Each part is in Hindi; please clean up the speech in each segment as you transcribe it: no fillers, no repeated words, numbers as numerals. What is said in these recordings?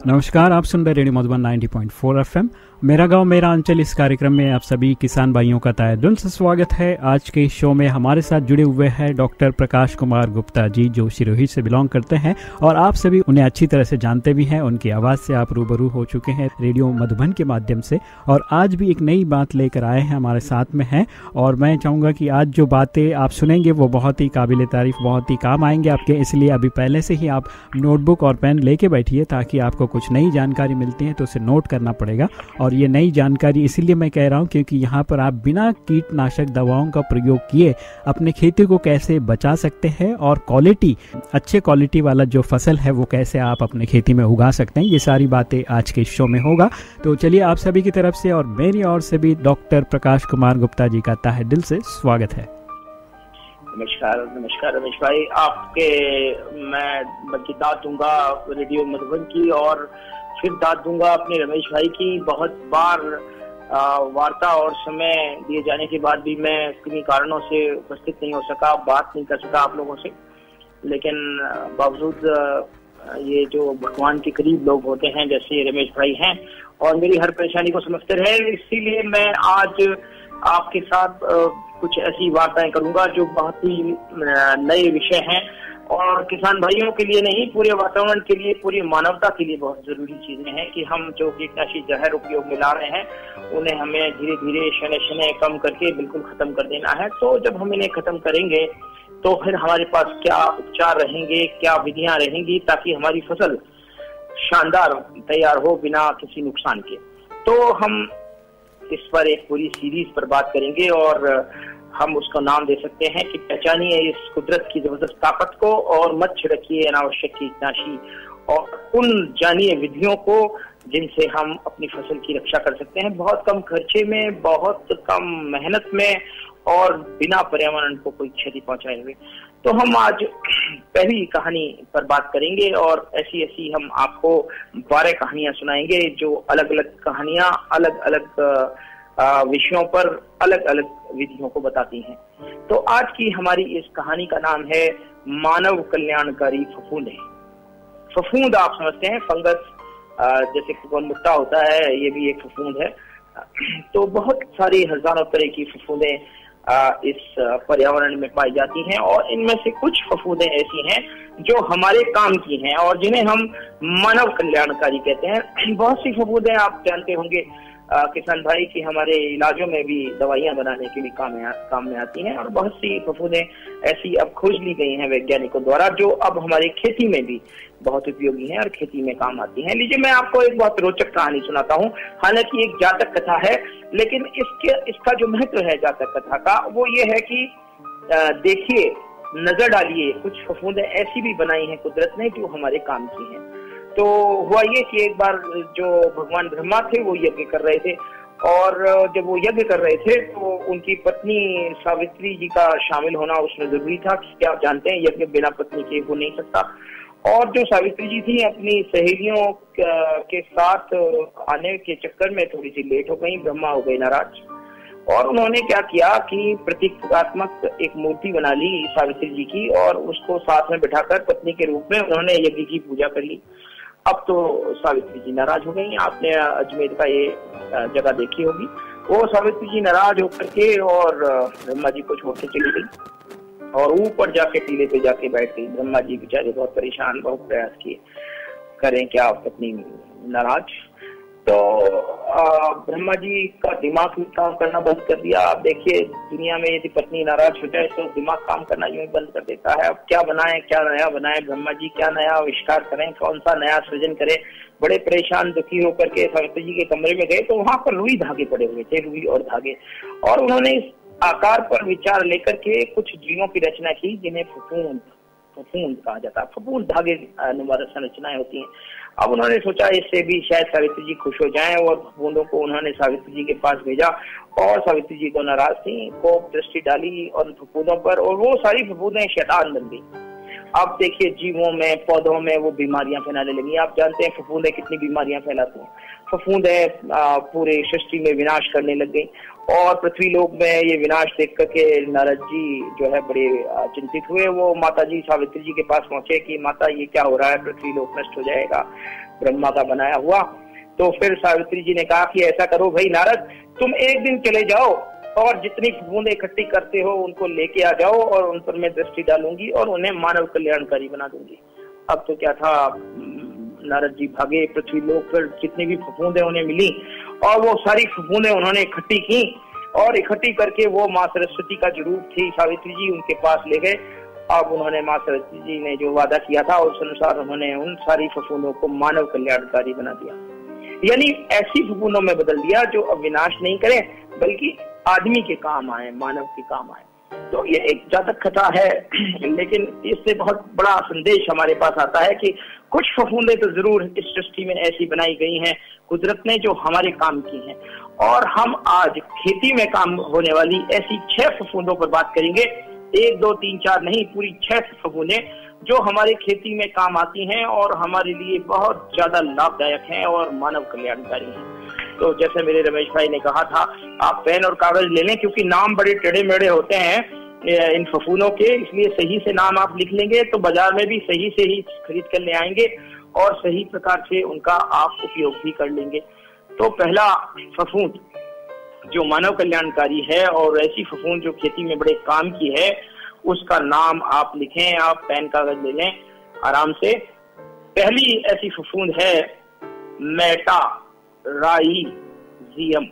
नमस्कार, आप सुन रहे रेडियो मधुबन 90.4 FM। मेरा गांव मेरा अंचल इस कार्यक्रम में आप सभी किसान भाइयों का तहे दिल से स्वागत है। आज के शो में हमारे साथ जुड़े हुए हैं डॉक्टर प्रकाश कुमार गुप्ता जी, जो सिरोही से बिलोंग करते हैं और आप सभी उन्हें अच्छी तरह से जानते भी हैं। उनकी आवाज़ से आप रूबरू हो चुके हैं रेडियो मधुबन के माध्यम से, और आज भी एक नई बात लेकर आए हैं, हमारे साथ में हैं। और मैं चाहूँगा कि आज जो बातें आप सुनेंगे वो बहुत ही काबिल तारीफ, बहुत ही काम आएंगे आपके, इसलिए अभी पहले से ही आप नोटबुक और पेन लेके बैठिए, ताकि आपको कुछ नई जानकारी मिलती है तो उसे नोट करना पड़ेगा। और ये नई जानकारी इसीलिए मैं कह रहा हूँ क्योंकि यहाँ पर आप बिना कीटनाशक दवाओं का प्रयोग किए अपने खेती को कैसे बचा सकते हैं और अच्छे क्वालिटी वाला जो फसल है वो कैसे आप अपने खेती में उगा सकते हैं, ये सारी बातें आज के शो में होगा। तो चलिए, आप सभी की तरफ से और मेरी ओर से भी डॉक्टर प्रकाश कुमार गुप्ता जी का तहे दिल से स्वागत है। नमस्कार रमेश भाई, आपके मैं बल्कि दाद दूंगा रेडियो मधुबन की, और फिर दाद दूंगा अपने रमेश भाई की। बहुत बार वार्ता और समय दिए जाने के बाद भी मैं किन्हीं कारणों से उपस्थित नहीं हो सका, बात नहीं कर सका आप लोगों से, लेकिन बावजूद ये जो भगवान के करीब लोग होते हैं जैसे रमेश भाई हैं और मेरी हर परेशानी को समझते रहे, इसीलिए मैं आज आपके साथ कुछ ऐसी वार्ताएं करूंगा जो बहुत ही नए विषय हैं और किसान भाइयों के लिए नहीं, पूरे वातावरण के लिए, पूरी मानवता के लिए बहुत जरूरी चीजें हैं कि हम जो कीटनाशी जहर उपयोग में ला रहे हैं उन्हें हमें धीरे धीरे शनै कम करके बिल्कुल खत्म कर देना है। तो जब हम इन्हें खत्म करेंगे तो फिर हमारे पास क्या उपचार रहेंगे, क्या विधियां रहेंगी ताकि हमारी फसल शानदार तैयार हो बिना किसी नुकसान के। तो हम इस पर एक पूरी सीरीज पर बात करेंगे और हम उसका नाम दे सकते हैं कि पहचानिए इस कुदरत की जबरदस्त ताकत को और मत छिड़किए अनावश्यक कीटनाशी, और उन जानिए विधियों को जिनसे हम अपनी फसल की रक्षा कर सकते हैं बहुत कम खर्चे में, बहुत कम मेहनत में और बिना पर्यावरण को कोई क्षति पहुंचाए हुए। तो हम आज पहली कहानी पर बात करेंगे और ऐसी हम आपको 12 कहानियां सुनाएंगे जो अलग अलग कहानियां अलग अलग विषयों पर अलग अलग विधियों को बताती हैं। तो आज की हमारी इस कहानी का नाम है मानव कल्याणकारी फफूंद। फफूंद आप समझते हैं, फंगस जैसे कोकनमुट्टा होता है, ये भी एक फफूंद है। तो बहुत सारी हजारों तरह की फफूंदें इस पर्यावरण में पाई जाती हैं और इनमें से कुछ फफूंदें ऐसी हैं जो हमारे काम की हैं और जिन्हें हम मानव कल्याणकारी कहते हैं। बहुत सी फफूंदें आप जानते होंगे किसान भाई की हमारे इलाजों में भी दवाइयां बनाने के लिए काम में आती हैं, और बहुत सी फफूंदें ऐसी अब खोज ली गई हैं वैज्ञानिकों द्वारा जो अब हमारी खेती में भी बहुत उपयोगी हैं और खेती में काम आती हैं। लीजिए, मैं आपको एक बहुत रोचक कहानी सुनाता हूँ। हालांकि एक जातक कथा है, लेकिन इसका जो महत्व है जातक कथा का वो ये है कि देखिए, नजर डालिए, कुछ फफूंदें ऐसी भी बनाई हैं कुदरत ने जो हमारे काम की हैं। तो हुआ ये कि एक बार जो भगवान ब्रह्मा थे वो यज्ञ कर रहे थे, और जब वो यज्ञ कर रहे थे तो उनकी पत्नी सावित्री जी का शामिल होना उसमें जरूरी था, क्योंकि आप जानते हैं यज्ञ बिना पत्नी के हो नहीं सकता। और जो सावित्री जी थी अपनी सहेलियों के साथ आने के चक्कर में थोड़ी सी लेट हो गई, ब्रह्मा हो गए नाराज, और उन्होंने क्या किया कि प्रतीकात्मक एक मूर्ति बना ली सावित्री जी की और उसको साथ में बिठाकर पत्नी के रूप में उन्होंने यज्ञ की पूजा कर ली। अब तो सावित्री जी नाराज हो गई। आपने अजमेर का ये जगह देखी होगी। वो सावित्री जी नाराज होकर के और ब्रह्मा जी को छोड़ के चली गई और ऊपर जाके टीले पे जाके बैठ गई। ब्रह्मा जी बेचारे बहुत परेशान, बहुत प्रयास किए, करें क्या, पत्नी नाराज। तो ब्रह्मा जी का दिमाग काम करना बंद कर दिया। आप देखिए, दुनिया में यदि पत्नी नाराज हो जाए तो दिमाग काम करना यूं बंद कर देता है। अब क्या बनाएं, क्या नया बनाएं, ब्रह्मा जी क्या नया आविष्कार करें, कौन सा नया सृजन करें। बड़े परेशान दुखी होकर के सावित्री जी के कमरे में गए तो वहां पर रुई धागे पड़े हुए थे, रुई और धागे, और उन्होंने इस आकार पर विचार लेकर के कुछ जीवों की रचना की जिन्हें फफूंद कहा जाता है। फफूंद धागे नुमा संरचनाएं होती हैं। अब उन्होंने सोचा इससे भी शायद सावित्री जी खुश हो जाएं और फफूंदों को उन्होंने सावित्री जी के पास भेजा, और सावित्री जी को नाराज थी, कोप दृष्टि डाली और फफूंदों पर, और वो सारी फफूंदें शैतान बन गई। अब देखिए, जीवों में, पौधों में वो बीमारियां फैलाने लगी। आप जानते हैं फफूंदें कितनी बीमारियां फैलाती हैं। फफूंदें पूरे सृष्टि में विनाश करने लग गई, और पृथ्वी लोक में ये विनाश देख करके नारद जी जो है बड़े चिंतित हुए। वो माता जी सावित्री जी के पास पहुंचे कि माता ये क्या हो रहा है, पृथ्वी लोक नष्ट हो जाएगा। ब्रह्मा का बनाया हुआ। तो फिर सावित्री जी ने कहा कि ऐसा करो भाई नारद, तुम एक दिन चले जाओ और जितनी फफूंदें इकट्ठी करते हो उनको लेके आ जाओ और उन पर मैं दृष्टि डालूंगी और उन्हें मानव कल्याणकारी बना दूंगी। अब तो क्या था, नारद जी भागे पृथ्वी लोक पर, जितनी भी फफूंदें उन्हें मिली और वो सारी फफूंदें उन्होंने इकट्ठी की और इकट्ठी करके वो माँ सरस्वती का जो रूप थी सावित्री जी, उनके पास ले गए। अब उन्होंने माँ सरस्वती जी ने जो वादा किया था उस अनुसार उन्होंने उन सारी फफूंदों को मानव कल्याणकारी बना दिया, यानी ऐसी फफूंदों में बदल दिया जो अब विनाश नहीं करे बल्कि आदमी के काम आए, मानव के काम आए। तो ये एक जातक कथा है, लेकिन इससे बहुत बड़ा संदेश हमारे पास आता है कि कुछ फफूंदें तो जरूर इस सृष्टि में ऐसी बनाई गई हैं कुदरत ने जो हमारे काम की हैं, और हम आज खेती में काम होने वाली ऐसी 6 फफूंदों पर बात करेंगे। 1, 2, 3, 4 नहीं, पूरी 6 फफूंदें जो हमारे खेती में काम आती हैं और हमारे लिए बहुत ज्यादा लाभदायक हैं और मानव कल्याणकारी हैं। तो जैसे मेरे रमेश भाई ने कहा था, आप पेन और कागज ले लें, क्योंकि नाम बड़े टेढ़े मेढ़े होते हैं इन फफूंदों के, इसलिए सही से नाम आप लिख लेंगे तो बाजार में भी सही से ही खरीद कर ले आएंगे और सही प्रकार से उनका आप उपयोग भी कर लेंगे। तो पहला फफूंद जो मानव कल्याणकारी है और ऐसी फफूंद जो खेती में बड़े काम की है, उसका नाम आप लिखें, आप पेन कागज ले लें आराम से। पहली ऐसी फफूंद है मेटाराइजियम।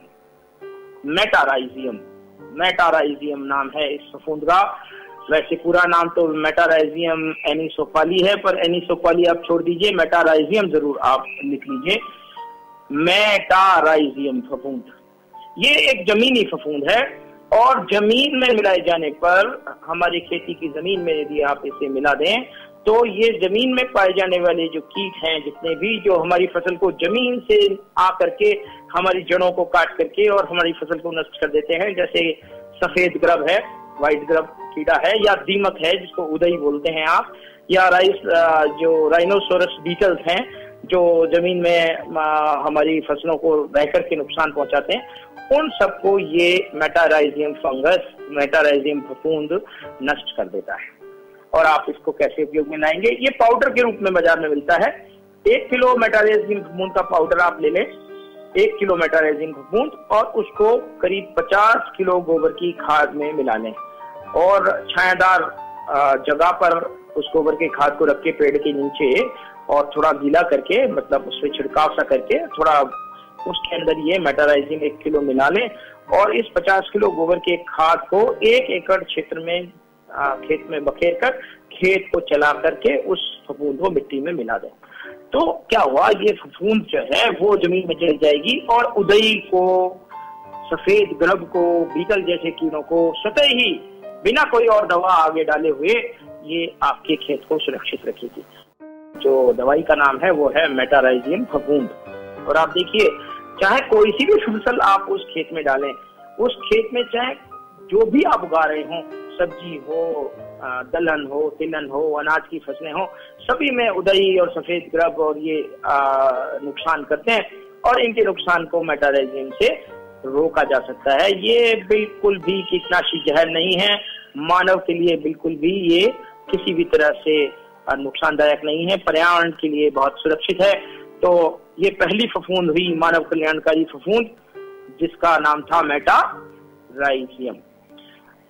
मेटाराइजियम नाम है इस फफूंद का। वैसे पूरा नाम तो मेटाराइजियम एनिसोफाली है, पर एनिसोफाली आप छोड़ दीजिए, मेटाराइजियम जरूर आप लिख लीजिए। मेटाराइजियम फफूंद ये एक जमीनी फफूंद है और जमीन में मिलाए जाने पर, हमारी खेती की जमीन में यदि आप इसे मिला दें तो ये जमीन में पाए जाने वाले जो कीट हैं जितने भी, जो हमारी फसल को जमीन से आकर के हमारी जड़ों को काट करके और हमारी फसल को नष्ट कर देते हैं, जैसे सफेद ग्रब है, व्हाइट ग्रब कीड़ा है, या दीमक है जिसको उदई बोलते हैं आप, या जो राइनोसोरस बीटल्स हैं जो जमीन में हमारी फसलों को बह करके नुकसान पहुंचाते हैं, उन सबको ये मेटाराइजियम फंगस, मेटाराइजियम फफूंद नष्ट कर देता है। और आप इसको कैसे उपयोग में लाएंगे? ये पाउडर के रूप में बाजार में मिलता है। 1 किलो मेटाराइजियम फफूंद का पाउडर आप ले लें, 1 किलो मेटाराइजियम फफूंद, और उसको करीब 50 किलो गोबर की खाद में मिला लें और छायादार जगह पर उस गोबर के खाद को रख के पेड़ के नीचे और थोड़ा गीला करके, मतलब उसमें छिड़काव सा करके थोड़ा उसके अंदर ये मेटाराइजियम 1 किलो मिला लें और इस 50 किलो गोबर के खाद को 1 एकड़ क्षेत्र में खेत में बखेर कर खेत को चला करके उस फफूंद को मिट्टी में मिला दें। तो क्या हुआ, ये फफूंद जो है वो जमीन में चली जाएगी और उदई को, सफेद ग्रब को, बीटल जैसे कीड़ों को स्वतः ही बिना कोई और दवा आगे डाले हुए ये आपके खेत को सुरक्षित रखेगी। जो दवाई का नाम है वो है मेटाराइजियम फफूंद। और आप देखिए, चाहे कोई सी भी फसल आप उस खेत में डालें, उस खेत में चाहे जो भी आप उगा रहे हो, सब्जी हो, दलहन हो, तिलहन हो, अनाज की फसलें हो, सभी में उदई और सफेद ग्रब और ये नुकसान करते हैं और इनके नुकसान को मेटाराइजियम से रोका जा सकता है। ये बिल्कुल भी कीटनाशी जहर नहीं है, मानव के लिए बिल्कुल भी ये किसी भी तरह से नुकसानदायक नहीं है, पर्यावरण के लिए बहुत सुरक्षित है। तो ये पहली फफूंद हुई मानव कल्याणकारी फफूंद जिसका नाम था मेटाराइजियम।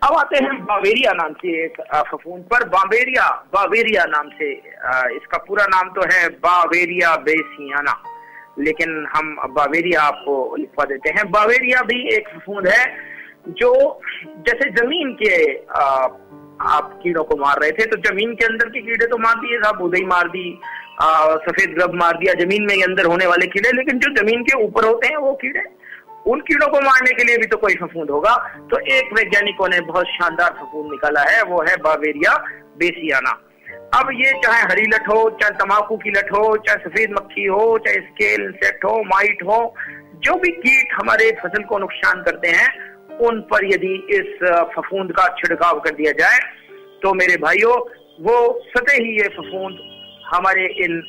अब आते हैं बावेरिया नाम से एक फफूंद पर। बावेरिया नाम से, इसका पूरा नाम तो है बावेरिया बेसियाना, लेकिन हम बावेरिया आपको लिखवा देते हैं। बावेरिया भी एक फफूंद है जो जैसे जमीन के आप कीड़ों को मार रहे थे, तो जमीन के अंदर के कीड़े तो मार दिए साहब, उदई मार दी, सफेद ग्रब मार दिया, जमीन में अंदर होने वाले कीड़े, लेकिन जो जमीन के ऊपर होते हैं वो कीड़े, उन कीड़ों को मारने के लिए भी तो कोई फफूंद होगा। तो एक वैज्ञानिकों ने बहुत शानदार फफूंद निकाला है, वो है बावेरिया बेसियाना। अब ये चाहे हरी लट हो, चाहे तम्बाकू की लट हो, चाहे सफेद मक्खी हो, चाहे स्केल इंसेक्ट हो, माइट हो, जो भी कीट हमारे फसल को नुकसान करते हैं, उन पर यदि इस फफूंद का छिड़काव कर दिया जाए तो मेरे भाइयों, वो स्वतः ही ये फफूंद हमारे इन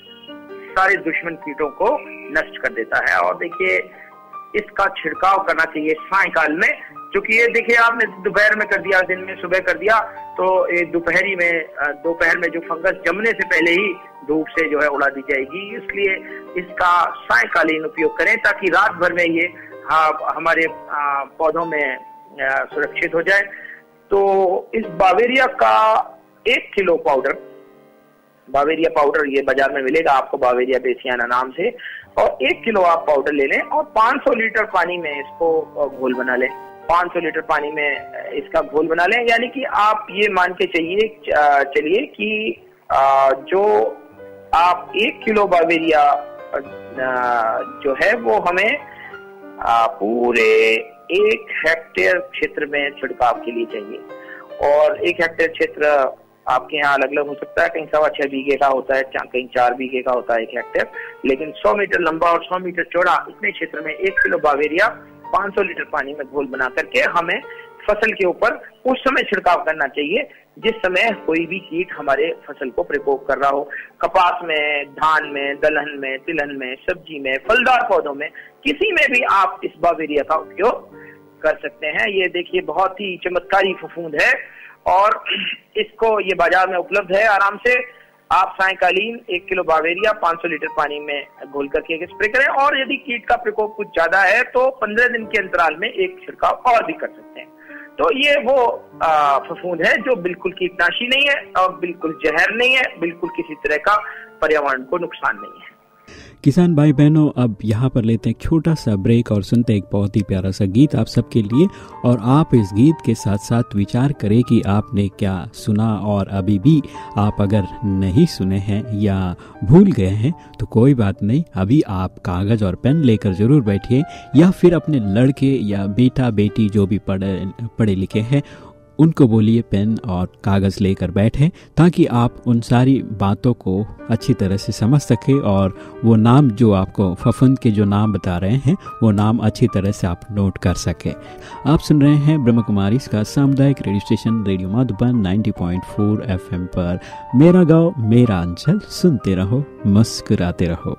सारे दुश्मन कीटों को नष्ट कर देता है। और देखिए, इसका छिड़काव करना चाहिए सायंकाल में, क्योंकि ये देखिए आपने दोपहर में कर दिया, दिन में सुबह कर दिया, तो दोपहर में जो फंगस जमने से पहले ही धूप से जो है उड़ा दी जाएगी। इसलिए इसका सायकालीन उपयोग करें ताकि रात भर में ये हमारे पौधों में सुरक्षित हो जाए। तो इस बावेरिया का 1 किलो पाउडर, बावेरिया पाउडर ये बाजार में मिलेगा आपको, बावेरिया बेसियाना नाम से, और 1 किलो आप पाउडर ले लें और 500 लीटर पानी में इसको घोल बना लें। 500 लीटर पानी में इसका घोल बना लें, यानी कि आप ये मान के चलिए कि जो आप 1 किलो बावेरिया जो है वो हमें पूरे 1 हेक्टेयर क्षेत्र में छिड़काव के लिए चाहिए। और 1 हेक्टेयर क्षेत्र आपके यहाँ अलग अलग हो सकता है, कहीं 6.25 बीघे का होता है, कहीं 4 बीघे का होता है 1 हेक्टेयर, लेकिन 100 मीटर लंबा और 100 मीटर चौड़ा इतने क्षेत्र में 1 किलो बावेरिया 500 लीटर पानी में घोल बना करके हमें फसल के ऊपर उस समय छिड़काव करना चाहिए जिस समय कोई भी कीट हमारे फसल को प्रकोप कर रहा हो। कपास में, धान में, दलहन में, तिलहन में, सब्जी में, फलदार पौधों में, किसी में भी आप इस बावेरिया का उपयोग कर सकते हैं। ये देखिए बहुत ही चमत्कारी फफूंद है और इसको ये बाजार में उपलब्ध है आराम से। आप सायकालीन 1 किलो बावेरिया 500 लीटर पानी में घोल करके स्प्रे करें, और यदि कीट का प्रकोप कुछ ज्यादा है तो 15 दिन के अंतराल में एक छिड़काव और भी कर सकते हैं। तो ये वो फफूंद है जो बिल्कुल कीटनाशी नहीं है और बिल्कुल जहर नहीं है, बिल्कुल किसी तरह का पर्यावरण को नुकसान नहीं है। किसान भाई बहनों, अब यहाँ पर लेते हैं एक छोटा सा ब्रेक और सुनते हैं एक बहुत ही प्यारा सा गीत आप सबके लिए। और आप इस गीत के साथ साथ विचार करें कि आपने क्या सुना, और अभी भी आप अगर नहीं सुने हैं या भूल गए हैं तो कोई बात नहीं, अभी आप कागज और पेन लेकर जरूर बैठिए, या फिर अपने लड़के या बेटा बेटी जो भी पढ़े लिखे हैं उनको बोलिए पेन और कागज़ लेकर बैठें, ताकि आप उन सारी बातों को अच्छी तरह से समझ सकें और वो नाम जो आपको फफूंद के जो नाम बता रहे हैं वो नाम अच्छी तरह से आप नोट कर सकें। आप सुन रहे हैं ब्रह्म कुमारी का सामुदायिक radio station radio Madhuban 90.4 FM पर मेरा गांव मेरा अंचल। सुनते रहो, मुस्कुराते रहो।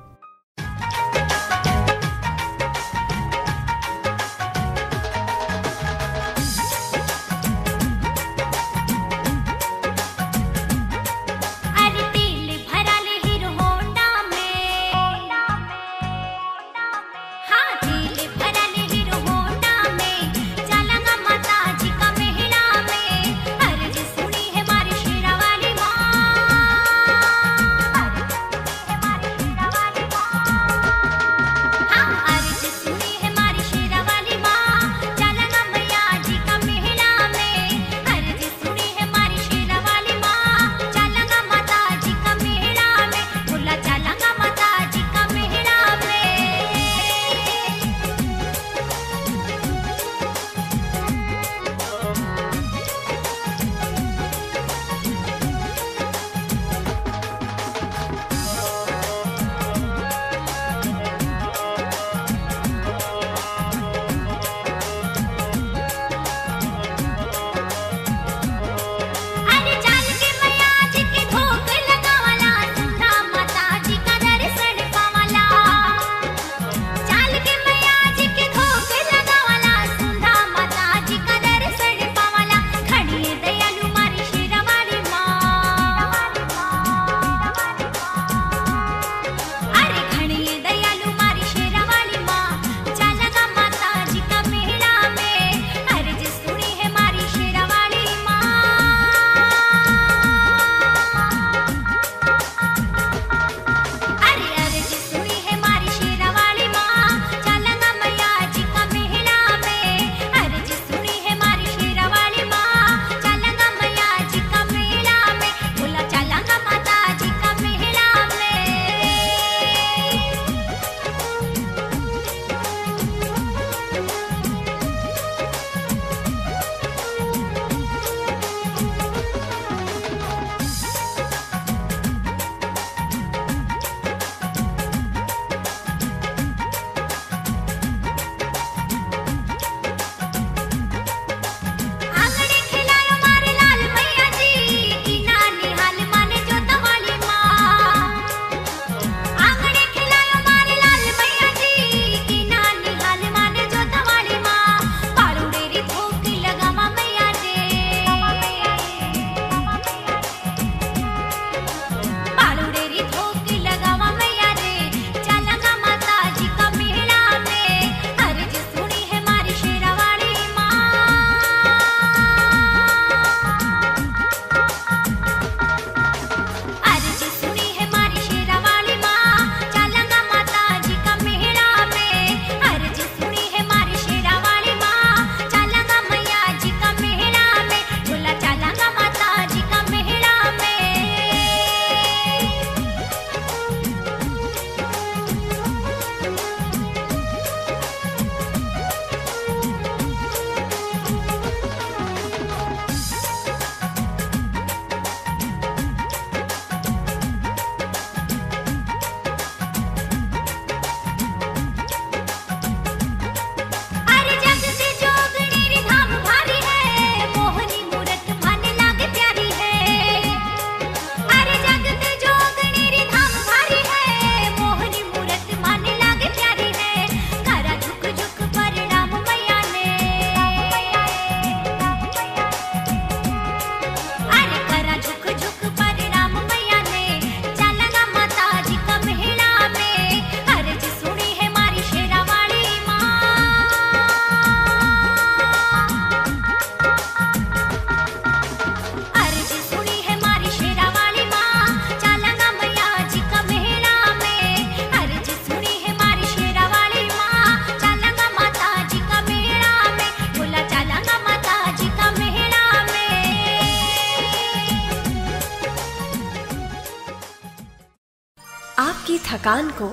कान को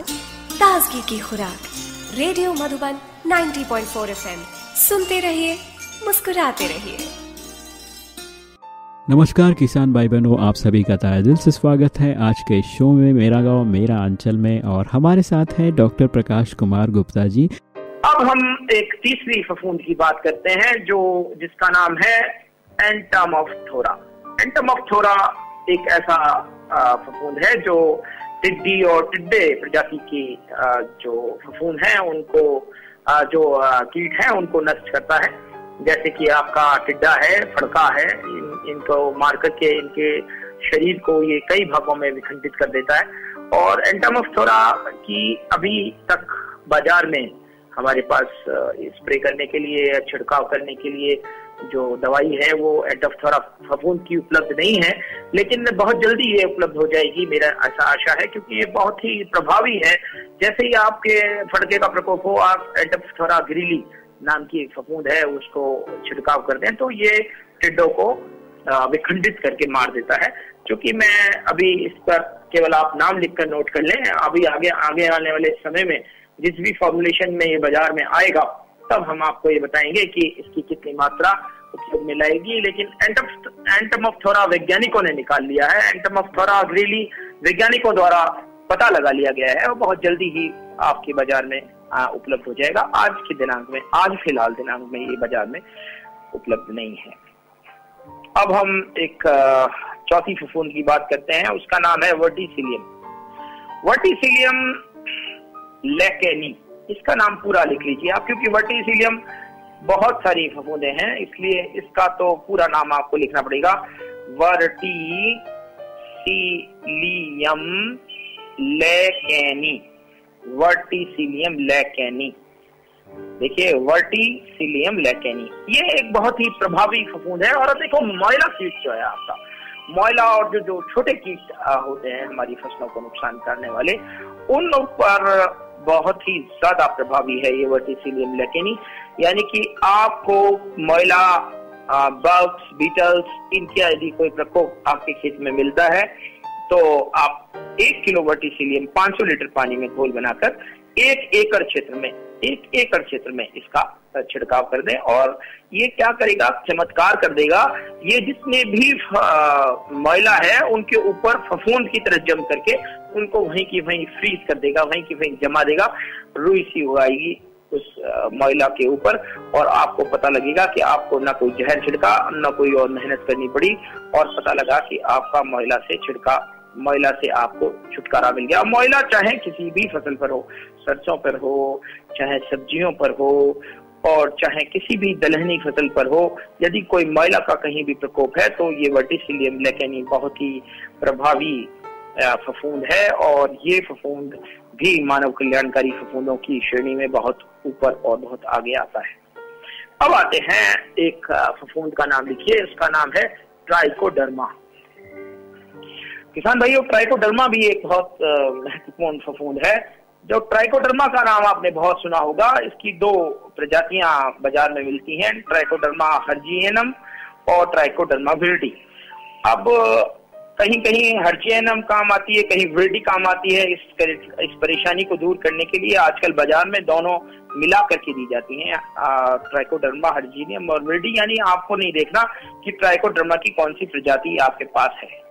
ताजगी की खुराक। रेडियो मधुबन 90.4 FM, सुनते रहिए, मुस्कुराते रहिए। नमस्कार किसान भाई बहनों, आप सभी का तहे दिल से स्वागत है आज के शो में मेरा गांव मेरा अंचल में। और हमारे साथ हैं डॉक्टर प्रकाश कुमार गुप्ता जी। अब हम एक तीसरी फफूंद की बात करते हैं जिसका नाम है एंटमॉफ्थोरा। एंटमॉफ्थोरा एक ऐसा फफूंद है जो टिड्डी और टिड्डे प्रजाति की जो फफूंद है उनको जो कीट है उनको नष्ट करता है। जैसे कि आपका टिड्डा है, फड़का है, इनको मार करके इनके शरीर को ये कई भागों में विखंडित कर देता है। और एंटमॉफ्थोरा की अभी तक बाजार में हमारे पास स्प्रे करने के लिए, छिड़काव करने के लिए जो दवाई है वो एंटमॉफ्थोरा फफूंद की उपलब्ध नहीं है, लेकिन बहुत जल्दी ये उपलब्ध हो जाएगी, मेरा ऐसा आशा है, क्योंकि ये बहुत ही प्रभावी है। जैसे ही आपके फड़के का प्रकोप हो, आप एंटमॉफ्थोरा ग्रिली नाम की फफूंद है उसको छिड़काव कर दें तो ये टिड्डों को विखंडित करके मार देता है। क्योंकि मैं अभी इस पर केवल आप नाम लिखकर नोट कर लें, अभी आगे आने वाले समय में जिस भी फॉर्मुलेशन में ये बाजार में आएगा तब हम आपको ये बताएंगे कि इसकी कितनी मात्रा उपयोग में लाएगी। लेकिन एंटमॉफ्थोरा वैज्ञानिकों ने निकाल लिया है, एंटमॉफ्थोरा ग्रिली वैज्ञानिकों द्वारा पता लगा लिया गया है और बहुत जल्दी ही आपके बाजार में उपलब्ध हो जाएगा। आज फिलहाल दिनांक में ये बाजार में उपलब्ध नहीं है। अब हम एक चौथी फफूंद की बात करते हैं, उसका नाम है वर्टिसिलियम। वर्टिसिलियम लेकेनी, इसका नाम पूरा लिख लीजिए आप, क्योंकि वर्टिसिलियम बहुत सारी फफूंदे हैं, इसलिए इसका तो पूरा नाम आपको लिखना पड़ेगा। Verticillium lecanii, Verticillium lecanii. देखिए, वर्टिसिलियम लेकेनी ये एक बहुत ही प्रभावी फफूंद है। और देखो, मोयला कीट जो है आपका, मोयला और जो छोटे कीट होते हैं हमारी फसलों को नुकसान करने वाले, उन पर बहुत ही ज्यादा प्रभावी है ये वर्टिसिलियम लेकेनी। यानी कि आपको मोयला, बग्स, बीटल्स, इनका यदि कोई प्रकोप आपके खेत में मिलता है तो आप 1 किलो वर्टिसिलियम 500 लीटर पानी में घोल बनाकर 1 एकड़ क्षेत्र में इसका छिड़काव कर दें। और ये क्या करेगा, चमत्कार कर देगा, ये जितने भी मोयला है उनके ऊपर फफूंद की तरह जम करके उनको वहीं की वहीं फ्रीज कर देगा, वहीं की वहीं जमा देगा, रुई सी उगाएगी उस मोयला के ऊपर। और आपको पता लगेगा कि आपको ना कोई जहर छिड़का, ना कोई और मेहनत करनी पड़ी, और पता लगा कि आपका मोयला से आपको छुटकारा मिल गया। मोयला चाहे किसी भी फसल पर हो, सरसों पर हो, चाहे सब्जियों पर हो, और चाहे किसी भी दलहनी फसल पर हो, यदि कोई मोयला का कहीं भी प्रकोप है तो ये वर्टिसिलियम लेकेनी बहुत ही प्रभावी फफूंद है। और ये फफूंद भी मानव कल्याणकारी फफूंदों की श्रेणी में बहुत ऊपर और बहुत आगे आता है। अब आते हैं एक फफूंद का नाम लिखिए, उसका नाम है ट्राइकोडर्मा। किसान भाइयों, ट्राइकोडर्मा भी एक बहुत महत्वपूर्ण फफूंद है। जो ट्राइकोडर्मा का नाम आपने बहुत सुना होगा, इसकी 2 प्रजातियां बाजार में मिलती हैं, ट्राइकोडर्मा हर्जियनम और ट्राइकोडर्मा विरिडी। अब कहीं कहीं हर्जियनम काम आती है, कहीं विरिडी काम आती है। इस परेशानी को दूर करने के लिए आजकल बाजार में दोनों मिला करके दी जाती हैं, ट्राइकोडर्मा हर्जियनम और विरिडी। यानी आपको नहीं देखना कि ट्राइकोडर्मा की कौन सी प्रजाति आपके पास है।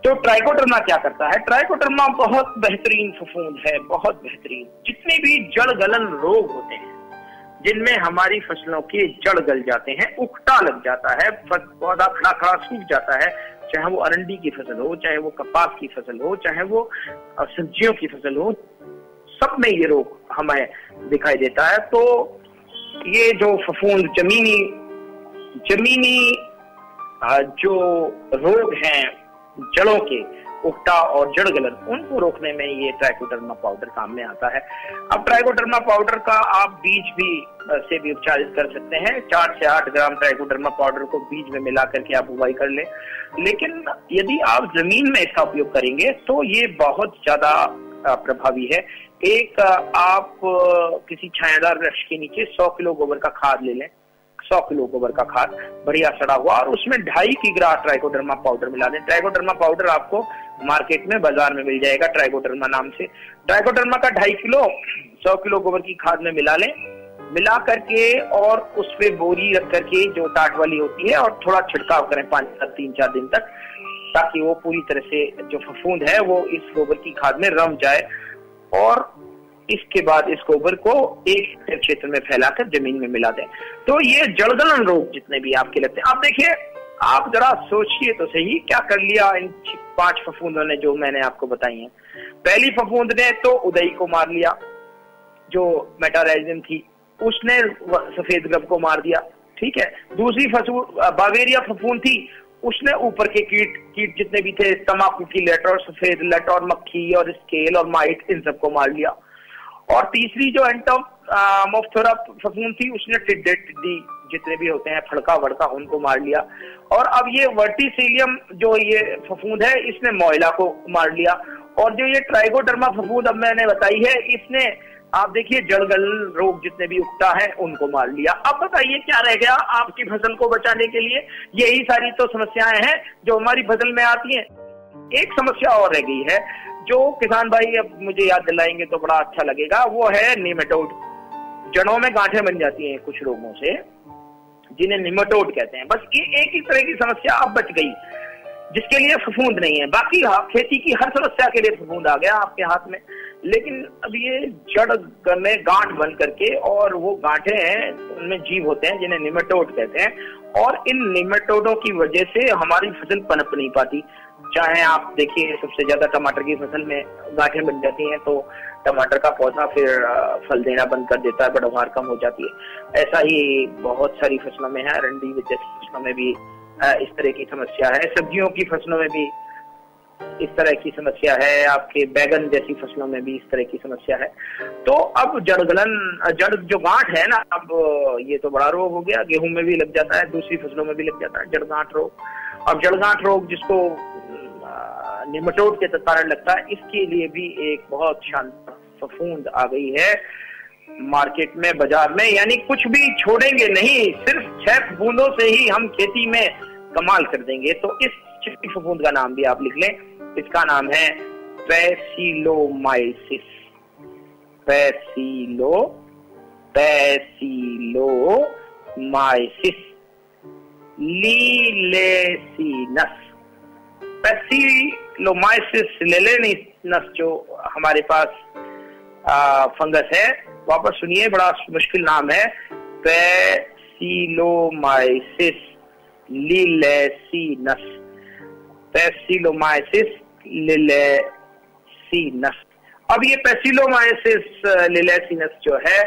तो ट्राइकोडर्मा क्या करता है? ट्राइकोडर्मा बहुत बेहतरीन फफूंद है, बहुत बेहतरीन। जितने भी जड़ गलन रोग होते हैं जिनमें हमारी फसलों के जड़ गल जाते हैं, उकटा लग जाता है, पौधा खड़ा खड़ा सूख जाता है, चाहे वो अरंडी की फसल हो, चाहे वो कपास की फसल हो, चाहे वो सब्जियों की फसल हो, सब में ये रोग हमें दिखाई देता है। तो ये जो फफूंद जमीनी जो रोग हैं जड़ों के, उकटा और जड़ गलन, उनको रोकने में ये ट्राइकोडर्मा पाउडर काम में आता है। अब ट्राइकोडर्मा पाउडर का आप बीज से भी उपचारित कर सकते हैं। 4 से 8 ग्राम ट्राइकोडर्मा पाउडर को बीज में मिला करके आप बुआई कर लें। लेकिन यदि आप जमीन में इसका उपयोग करेंगे तो ये बहुत ज्यादा प्रभावी है। एक आप किसी छायादार वृक्ष के नीचे 100 किलो गोबर का खाद ले लें, 100 किलो गोबर का खाद बढ़िया सड़ा हुआ, और उसमें 2.5 किग्रा ट्राइकोडर्मा पाउडर मिला दें। ट्राइकोडर्मा पाउडर आपको मार्केट में बाजार में मिल जाएगा ट्राइकोडर्मा नाम से। ट्राइकोडर्मा का 2.5 किलो 100 किलो गोबर की खाद में मिला लें, मिला करके और उस पे बोरी रख करके जो टाट वाली होती है और थोड़ा छिड़काव करें 3-4 दिन तक, ताकि वो पूरी तरह से जो फफूंद है वो इस गोबर की खाद में रम जाए। और इसके बाद इस गोबर को एक क्षेत्र में फैलाकर जमीन में मिला दें। तो ये जड़गलन रोग जितने भी आपके लगते हैं, आप देखिए, आप जरा सोचिए तो सही, क्या कर लिया इन 5 फफूंदों ने जो मैंने आपको बताई हैं। पहली फफूंद ने तो उदई को मार लिया, जो मेटाराइजिन थी, उसने सफेद ग्रब को मार दिया, ठीक है। दूसरी बावेरिया फफूंद थी, उसने ऊपर के कीट जितने भी थे, तंबाकू की लट और सफेद लट और मक्खी और स्केल और माइट, इन सबको मार लिया। और तीसरी जो एंटोमोफ्थोरा फफूंद थी, उसने टिड्डे टिड्डी जितने भी होते हैं, फड़का वड़का, उनको मार लिया। और अब ये वर्टिसिलियम जो ये फफूंद है, इसने मोइला को मार लिया। और जो ये ट्राइकोडर्मा फफूंद अब मैंने बताई है, इसने आप देखिए जड़गल रोग जितने भी उगता है उनको मार लिया। अब बताइए क्या रह गया आपकी फसल को बचाने के लिए? यही सारी तो समस्याएं हैं जो हमारी फसल में आती हैं। एक समस्या और रह गई है जो किसान भाई अब मुझे याद दिलाएंगे तो बड़ा अच्छा लगेगा, वो है निमेटोड। जड़ों में गांठें बन जाती हैं कुछ रोगों से, जिन्हें निमेटोड कहते हैं। बस ये एक ही तरह की समस्या अब बच गई जिसके लिए फफूंद नहीं है। बाकी खेती की हर समस्या के लिए फफूंद आ गया आपके हाथ में, लेकिन अब ये जड़ में गांठ बन करके, और वो गांठें हैं उनमें जीव होते हैं जिन्हें निमेटोड कहते हैं, और इन निमेटोडों की वजह से हमारी फसल पनप नहीं पाती। चाहे आप देखिए, सबसे ज्यादा टमाटर की फसल में गांठें बन जाती हैं तो टमाटर का पौधा फिर फल देना बंद कर देता है, पैदावार कम हो जाती है। ऐसा ही बहुत सारी फसलों में है, अरंडी जैसी फसलों में भी इस तरह की समस्या है, सब्जियों की फसलों में भी इस तरह की समस्या है, आपके बैगन जैसी फसलों में भी इस तरह की समस्या है। तो अब जड़ जो गांठ है ना, अब ये तो बड़ा रोग हो गया, गेहूं में भी लग जाता है, दूसरी फसलों में भी लग जाता है जड़ गांठ रोग। अब जड़ गांठ रोग जिसको निमेटोड के कारण लगता है, इसके लिए भी एक बहुत शानदार फफूंद आ गई है मार्केट में, बाजार में। यानी कुछ भी छोड़ेंगे नहीं, सिर्फ 6 फफूंदों से ही हम खेती में कमाल कर देंगे। तो इस छठी फफूंद का नाम भी आप लिख लें, इसका नाम है पैसिलोमाइसिस। पैसिलोमाइसिस लीलेसिनस। पैसिलोमाइसिस लीलेसिनस जो हमारे पास फंगस है, वापस सुनिए, बड़ा मुश्किल नाम है, पैसिलोमाइसिस लीलेसिनस। पैसिलोमाइसिस लीलेसिनस। अब ये पैसिलोमाइसिस लीलेसिनस जो है,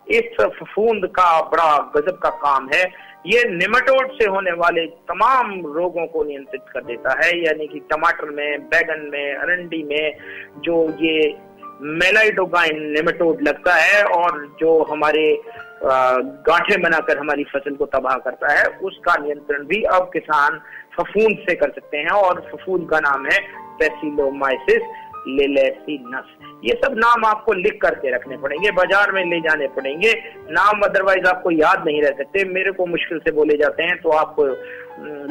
इस फफूंद का बड़ा गजब का काम है। ये निमेटोड से होने वाले तमाम रोगों को नियंत्रित कर देता है। यानी कि टमाटर में, बैगन में, अरंडी में जो ये मेलाइडोगाइन निमेटोड लगता है और जो हमारे गांठें बनाकर हमारी फसल को तबाह करता है, उसका नियंत्रण भी अब किसान फफूंद से कर सकते हैं। और फफूंद का नाम है पैसिलोमाइसिस लीलेसिनस। ये सब नाम आपको लिख करके रखने पड़ेंगे, बाजार में ले जाने पड़ेंगे नाम, अदरवाइज आपको याद नहीं रह सकते। मेरे को मुश्किल से बोले जाते हैं तो आपको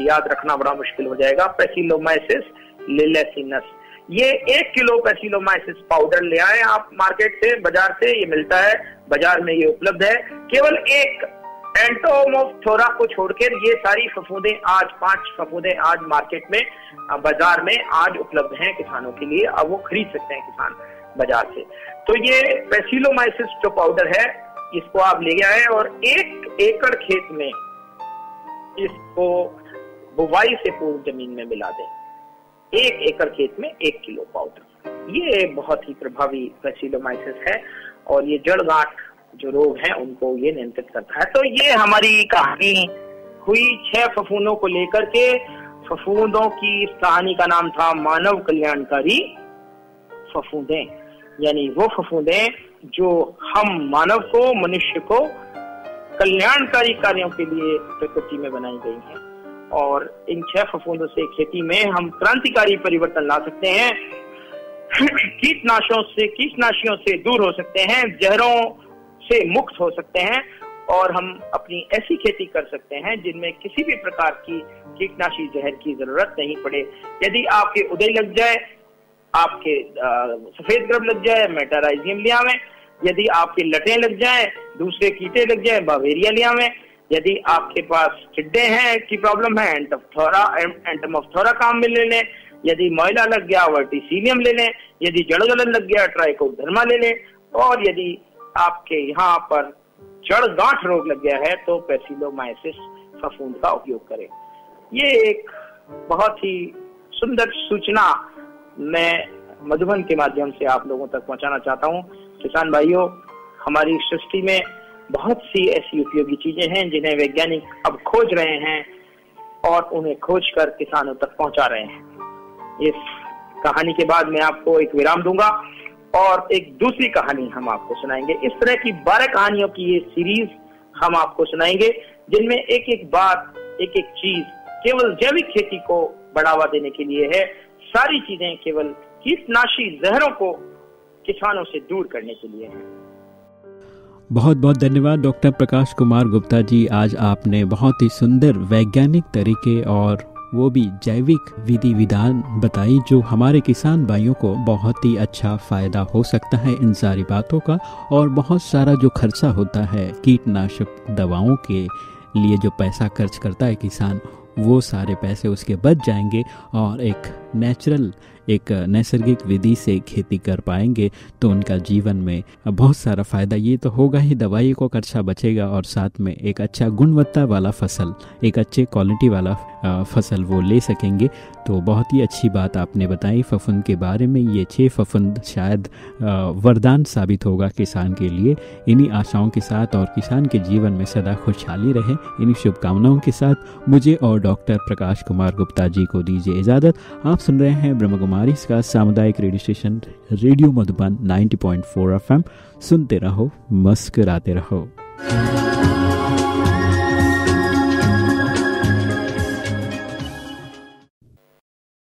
याद रखना बड़ा मुश्किल हो जाएगा। पैसिलोमाइसिस लीलेसिनस। ये 1 किलो पैसिलोमाइसिस पाउडर ले आए आप मार्केट से, बाजार से, ये मिलता है बाजार में, ये उपलब्ध है। केवल एक एंटोमोफ्थोरा को छोड़कर ये सारी फफूंदें आज 5 फफूंदें आज मार्केट में, बाजार में आज उपलब्ध हैं किसानों के लिए। अब वो खरीद सकते हैं किसान बाजार से। तो ये पैसिलोमाइसिस जो पाउडर है, इसको आप ले आए और 1 एकड़ खेत में इसको बुवाई से पूर्व जमीन में मिला दें। 1 एकड़ खेत में 1 किलो पाउडर। ये बहुत ही प्रभावी पैसिलोमाइसिस है और ये जड़ गांठ जो रोग हैं उनको ये नियंत्रित करता है। तो ये हमारी कहानी हुई 6 फफूंदों को लेकर के। फफूंदों की इस कहानी का नाम था मानव कल्याणकारी फफूंदें। यानी वो फफूंदें जो हम मानव को, मनुष्य को कल्याणकारी कार्यों के लिए प्रकृति में बनाई गई हैं। और इन 6 फफूंदों से खेती में हम क्रांतिकारी परिवर्तन ला सकते हैं, कीटनाशियों से दूर हो सकते हैं, जहरों से मुक्त हो सकते हैं और हम अपनी ऐसी खेती कर सकते हैं जिनमें किसी भी प्रकार की कीटनाशी जहर की जरूरत नहीं पड़े। यदि आपके उदय लग जाए, आपके सफेद ग्रब लग जाए, मेटाराइजियम ले आवें। यदि आपके लटें लग जाए, दूसरे कीटे लग जाए, बावेरिया ले आवें। यदि आपके पास टिड्डे हैं की प्रॉब्लम है, एंटमोफ्थोरा काम में ले लें। यदि मोइला लग गया, वर्टिसिलियम ले लें। यदि जड़ गलन लग गया, ट्राइकोडर्मा ले लें। और यदि आपके यहाँ पर जड़ गांठ रोग लग गया है तो पैसिलोमाइसिस फफूंद का उपयोग करें। ये एक बहुत ही सुंदर सूचना मैं मधुबन के माध्यम से आप लोगों तक पहुंचाना चाहता हूं। किसान भाइयों, हमारी सृष्टि में बहुत सी ऐसी उपयोगी चीजें हैं जिन्हें वैज्ञानिक अब खोज रहे हैं और उन्हें खोज कर किसानों तक पहुंचा रहे हैं। इस कहानी के बाद मैं आपको एक विराम दूंगा और एक दूसरी कहानी हम आपको सुनाएंगे। इस तरह की 12 कहानियों की ये सीरीज हम आपको सुनाएंगे जिनमें एक एक बात, एक एक चीज केवल जैविक खेती को बढ़ावा देने के लिए है। सारी चीजें केवल कीटनाशी जहरों को किसानों से दूर करने के लिए है। बहुत बहुत धन्यवाद डॉक्टर प्रकाश कुमार गुप्ता जी। आज आपने बहुत ही सुंदर वैज्ञानिक तरीके और वो भी जैविक विधि विधान बताई जो हमारे किसान भाइयों को बहुत ही अच्छा फ़ायदा हो सकता है इन सारी बातों का। और बहुत सारा जो खर्चा होता है कीटनाशक दवाओं के लिए, जो पैसा खर्च करता है किसान, वो सारे पैसे उसके बच जाएंगे और एक नैसर्गिक विधि से खेती कर पाएंगे तो उनका जीवन में बहुत सारा फ़ायदा ये तो होगा ही, दवाई को खर्चा बचेगा और साथ में एक अच्छा गुणवत्ता वाला फसल, एक अच्छे क्वालिटी वाला फसल वो ले सकेंगे। तो बहुत ही अच्छी बात आपने बताई फफूंद के बारे में। ये 6 फफूंद शायद वरदान साबित होगा किसान के लिए। इन्हीं आशाओं के साथ और किसान के जीवन में सदा खुशहाली रहे, इन्हीं शुभकामनाओं के साथ मुझे और डॉक्टर प्रकाश कुमार गुप्ता जी को दीजिए इजाज़त। आप सुन रहे हैं ब्रह्मकुमारी का सामुदायिक radio station radio Madhuban 90.4 FM। सुनते रहो, मुस्कुराते रहो।